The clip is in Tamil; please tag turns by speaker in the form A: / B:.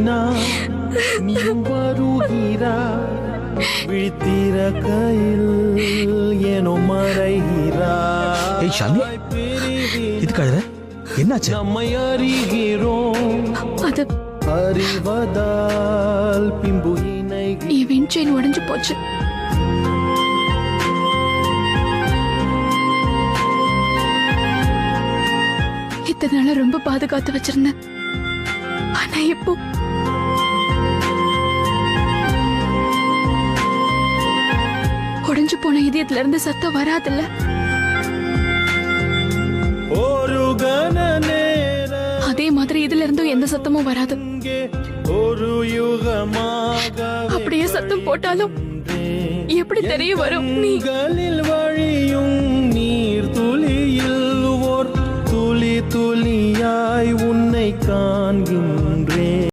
A: எண்ணினான் நீ வருகிறாய் விழித்திர கையில் ஏனோ மறைகிறாய்.
B: ஏய் ஷாலினி, இதுக்கு அழுத? என்னாச்சு?
A: நம்மை அறிகிறோம்
C: அது
A: அறிவதால் பின்பு இணை
C: என் விண்ட் செயின் உடைஞ்சு போச்சு. இத்தனை நாளா ரொம்ப பாதுகாத்து வச்சிருந்தேன். ஆனா இப்போ உடைஞ்சு போன இதயத்துல இருந்து சத்தம் வராதுல்ல.
A: ஒரு கண நேர
C: அதே மாதிரி இதுல இருந்தும் எந்த சத்தமும் வராது.
A: ஒரு யுகமாக
C: அப்படியே சத்தம் போட்டாலும் எப்படி தெரிய வரும்? நீ
A: வழியும் நீர் துளியில் ஓர் துளி துளியாய் உன்னை காண்கின்றேன்.